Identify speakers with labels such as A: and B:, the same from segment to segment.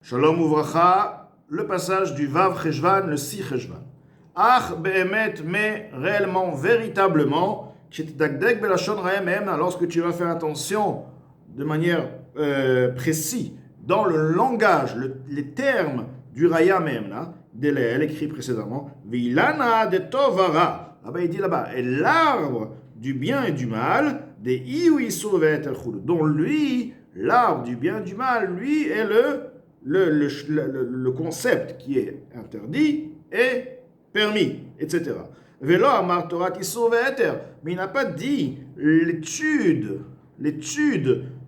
A: Shalom Uvracha, le passage du Vav Cheshvan, le 6 Cheshvan. Ach be'emet, mais réellement, véritablement, lorsque tu vas faire attention de manière précise dans le langage, les termes du Raya Me'emna, d'Eleel, écrit précédemment, Vilana de Tovara. Là-bas, il dit là-bas, et l'arbre du bien et du mal, des Iwi Souvet el Khul, dont lui, l'arbre du bien et du mal, lui, est le concept qui est interdit et permis, etc. Velo amar Torah Isur ve'eter, mais il n'a pas dit l'étude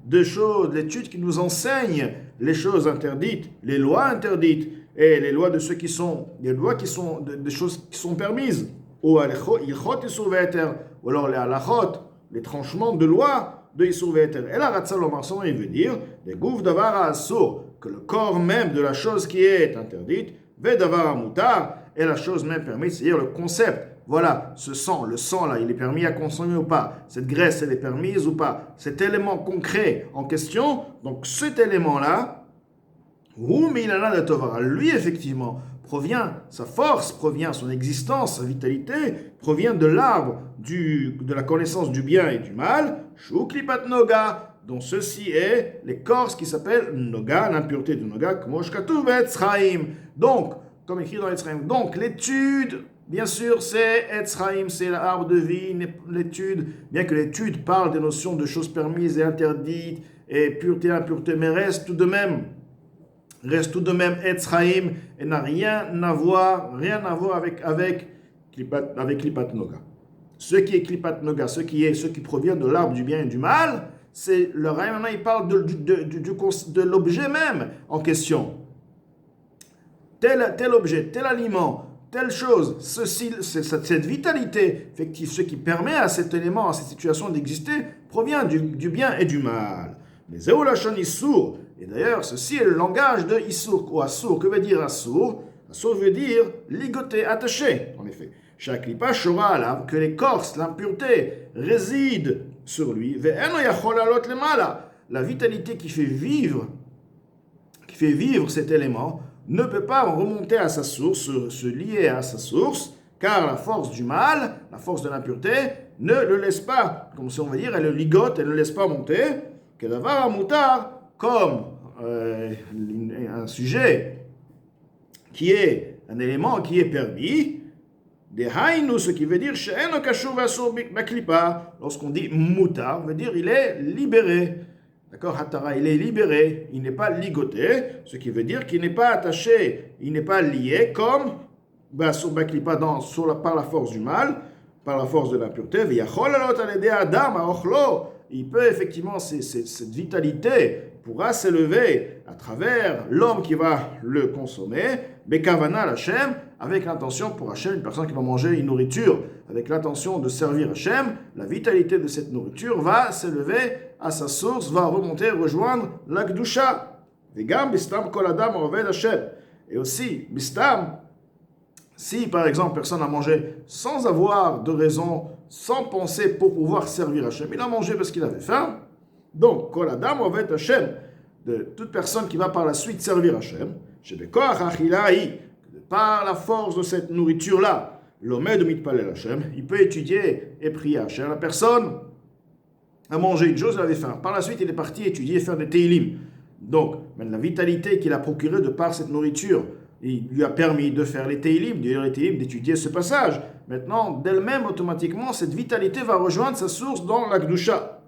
A: de choses, l'étude qui nous enseigne les choses interdites, les lois interdites et les lois de ceux qui sont, des lois qui sont des choses qui sont permises, ou ilchot Isur ve'eter, ou alors les halachot, les tranchements de lois de Isur ve'eter. Et la Ratzal Omar, il veut dire les gouf davar asur, que le corps même de la chose qui est interdite, vedavar mutar, est la chose même permise, c'est-à-dire le concept. Voilà, ce sang, le sang là, il est permis à consommer ou pas? Cette graisse, elle est permise ou pas? Cet élément concret en question, donc cet élément-là, lui effectivement, provient, sa force provient, son existence, sa vitalité, provient de l'arbre de la connaissance du bien et du mal, Shuklipat Noga, dont ceci est l'écorce qui s'appelle Noga, l'impureté de Noga, donc, comme écrit dans Etzraim, donc l'étude, bien sûr, c'est Etzraim, c'est l'arbre de vie, l'étude, bien que l'étude parle des notions de choses permises et interdites, et pureté, impureté, mais reste tout de même Etzraim, et n'a rien à voir avec Klipat Noga. Ce qui est Klipat Noga, ce qui provient de l'arbre du bien et du mal, c'est le Raya maintenant il parle de l'objet même en question. Tel objet, tel aliment, telle chose, cette vitalité effective, ce qui permet à cet élément, à cette situation d'exister, provient du bien et du mal. Mais Zéoulachon Issour, et d'ailleurs ceci est le langage de Issour ou Assour. Que veut dire Assour? Assour veut dire ligoté, attaché, en effet. Chaque lipa shora là, que l'écorce, l'impureté réside sur lui. La vitalité qui fait vivre cet élément ne peut pas remonter à sa source, se lier à sa source, car la force du mal, la force de l'impureté, ne le laisse pas, comme si on va dire, elle le ligote, elle ne le laisse pas monter, que la vara moutar, comme un sujet qui est un élément qui est permis, des haïnou, ce qui veut dire lorsqu'on dit mutar, veut dire il est libéré. D'accord, hatara, il est libéré, il n'est pas ligoté, ce qui veut dire qu'il n'est pas attaché, il n'est pas lié comme par la force du mal, par la force de l'impureté. Il peut effectivement, cette vitalité pourra s'élever à travers l'homme qui va le consommer, Bekavana Hashem, avec l'intention pour Hashem, une personne qui va manger une nourriture, avec l'intention de servir Hashem, la vitalité de cette nourriture va s'élever à sa source, va remonter, rejoindre la Kedusha. Vegam bistam kol adam oved Hashem. Et aussi, bistam, si par exemple personne a mangé sans avoir de raison, sans penser pour pouvoir servir Hashem, il a mangé parce qu'il avait faim, donc kol adam oved Hashem, de toute personne qui va par la suite servir Hashem, shebekoach achilahi, par la force de cette nourriture-là, l'omed mitpalel Hashem, il peut étudier et prier Hashem. La personne a mangé une chose, il avait faim. Par la suite, il est parti étudier et faire des teilim. Donc, la vitalité qu'il a procurée de par cette nourriture, il lui a permis de faire les teilim, d'étudier ce passage. Maintenant, d'elle-même, automatiquement, cette vitalité va rejoindre sa source dans la Kedusha.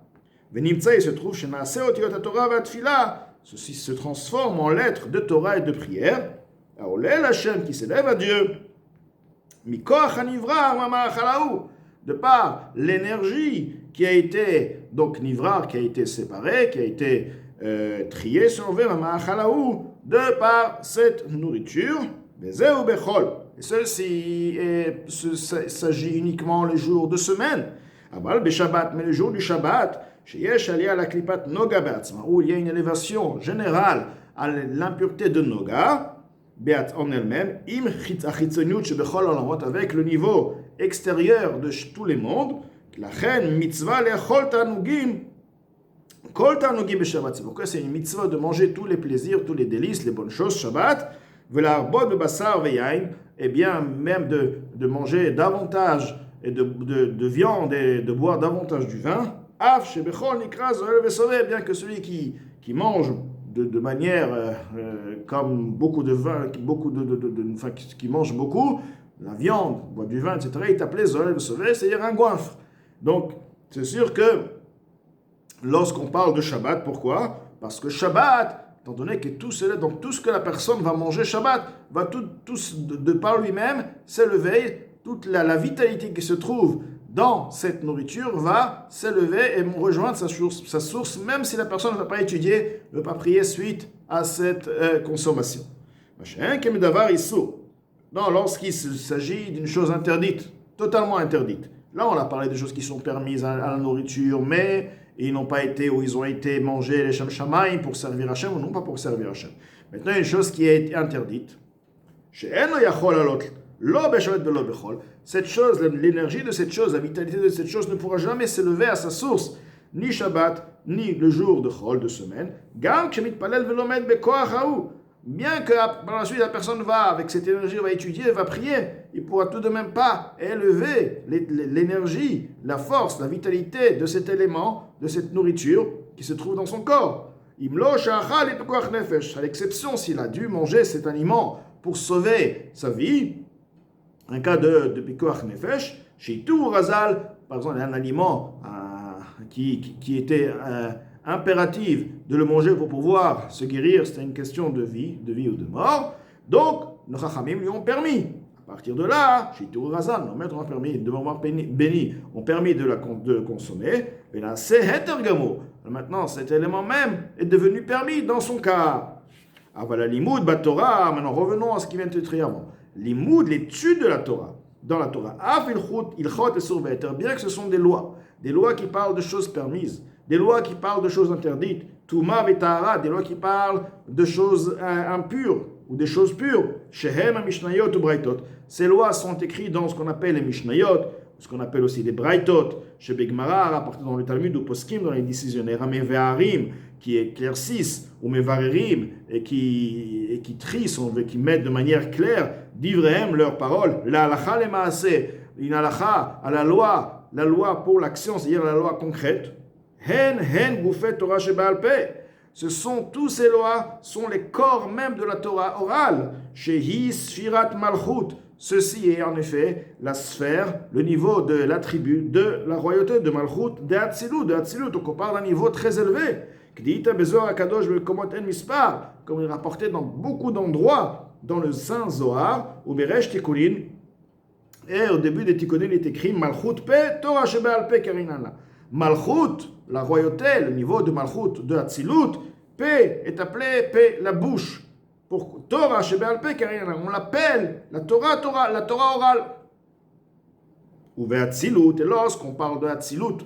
A: Venimtsa, il se trouve chez Naaseh Otiot HaTorah Vatfila. Ceci se transforme en lettres de Torah et de prière. Aolel Hashem, qui s'élève à Dieu. Mikoach hanivrar mama'achalaou, de par l'énergie qui a été, donc nivrar, qui a été séparée, qui a été triée, sauvé mama'achalaou, de par cette nourriture. Bezeu bechol. Et ceci s'agit uniquement les jours de semaine. Abal beshabbat, mais le jour du Shabbat, sheyesh aliyah la klipat noga be'atzma, où il y a une élévation générale à l'impureté de Noga, en elle-même, avec le niveau extérieur de tous les mondes, la reine mitzvah lechol tanugim, Kol ta'anugim b'Shabbat. C'est pourquoi c'est une mitzvah de manger tous les plaisirs, tous les délices, les bonnes choses, Shabbat. Ve'la'arbot be'basar ve'yain. Et bien, même de manger davantage et de viande et de boire davantage du vin. Af shebechol nikra zoel ve'soveh. Bien que celui qui mange de manière comme beaucoup de vin, enfin, qui mange beaucoup, la viande, boit du vin, etc., il est appelé zoel ve'soveh, c'est-à-dire un goinfre. Donc, c'est sûr que lorsqu'on parle de Shabbat, pourquoi? Parce que Shabbat, étant donné que tout ce que la personne va manger Shabbat, va tout de par lui-même s'élever, toute la vitalité qui se trouve dans cette nourriture va s'élever et rejoindre sa source, même si la personne ne va pas étudier, ne va pas prier suite à cette consommation. Non, lorsqu'il s'agit d'une chose interdite, totalement interdite. Là, on a parlé de choses qui sont permises à la nourriture, mais ils n'ont pas été, ou ils ont été mangés les Shem Shamaim pour servir Hachem, ou non pas pour servir Hachem. Maintenant, une chose qui est interdite, cette chose, l'énergie de cette chose, la vitalité de cette chose ne pourra jamais s'élever à sa source, ni Shabbat, ni le jour de Chol, de semaine. Bien que par la suite la personne va, avec cette énergie, va étudier, va prier, il ne pourra tout de même pas élever l'énergie, la force, la vitalité de cet élément, de cette nourriture qui se trouve dans son corps. À l'exception s'il a dû manger cet aliment pour sauver sa vie, un cas de pikoach nefesh, shitur razal, par exemple un aliment qui était impératif de le manger pour pouvoir se guérir, c'était une question de vie ou de mort, donc nos chachamim lui ont permis. À partir de là, shitur razal, nos maîtres ont permis, de moment béni, ont permis de consommer, et là c'est hetergamo. Maintenant cet élément même est devenu permis dans son cas. Ah voilà, l'imoud, Torah. Maintenant revenons à ce qui vient de être avant. L'imoud, l'étude de la Torah. Dans la Torah, ilchot et surveter, bien que ce sont des lois qui parlent de choses permises, des lois qui parlent de choses interdites, Touma et Tahara, des lois qui parlent de choses impures ou des choses pures. Shehem, Mishnayot ou Braitot. Ces lois sont écrites dans ce qu'on appelle les Mishnayot, ce qu'on appelle aussi les Braitot, chez Begmara, rapporté dans le Talmud ou Poskim, dans les décisionnaires, Ameveharim, qui éclaircissent, ou Mevarerim, et qui trissent, qui mettent de manière claire, d'Ivrehem leurs paroles, la halacha le maaseh, une halacha à la loi pour l'action, c'est-à-dire la loi concrète, hen goufet Torah shebaal peh. Ce sont, tous ces lois sont les corps même de la Torah orale, shehi sfirat malchut. Ceci est en effet la sphère, le niveau de l'attribut de la royauté de Malchut, de Hatzilut. Donc on parle d'un niveau très élevé. Comme il est rapporté dans beaucoup d'endroits dans le Saint Zohar, ou Beresh Tikkunin, et au début des Tikkunin il est écrit Malchut Pe, Torah Shebe'al Pe Karinana. Malchut, la royauté, le niveau de Malchut, de Hatzilut, Pe est appelé Pe, la bouche. Pour Torah Shebe'al Pe Karinana, on l'appelle la Torah orale. Ou Hatzilut, et lorsqu'on parle de Hatzilut,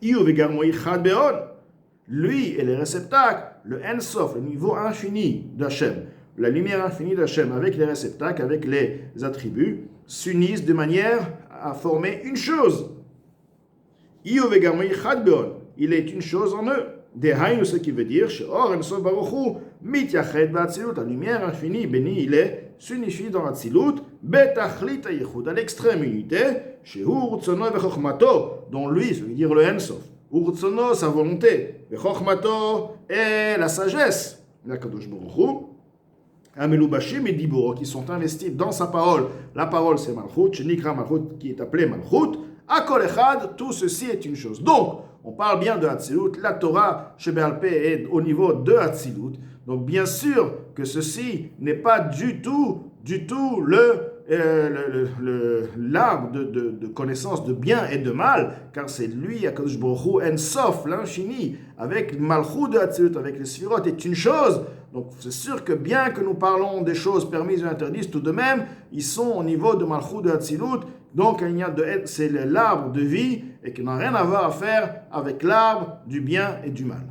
A: Iu Vegarmo Ichad Be'on, lui et les réceptacles, le Ensof, le niveau infini d'Hachem, la lumière infinie d'Hachem avec les réceptacles, avec les attributs, s'unissent de manière à former une chose. Il est une chose en eux. Dehainu, ce qui veut dire, la lumière infinie, béni, il est, s'unifie dans Hatzilut, betachlit hayichud, à l'extrême unité, dont lui, ça veut dire le Ensof. Urtsono, sa volonté, Chochmato, et la sagesse, la Kadosh Baruch Hu, Amelubashim et Diburo, qui sont investis dans sa parole. La parole, c'est Malchut, Shenikra Malchut, qui est appelé Malchut. Akol Echad, tout ceci est une chose. Donc, on parle bien de Hatzilut, la Torah, Shebe'al Peh, est au niveau de Hatzilut. Donc, bien sûr que ceci n'est pas du tout l'arbre de connaissance de bien et de mal, car c'est lui, Akadosh Baruch Hu, Ensof, l'infini, avec Malchut de Hatzilut, avec les Sphirot, est une chose. Donc c'est sûr que bien que nous parlons des choses permises et interdites, tout de même, ils sont au niveau de Malchut de Hatzilut, donc c'est l'arbre de vie, et qui n'a rien à voir à faire avec l'arbre du bien et du mal.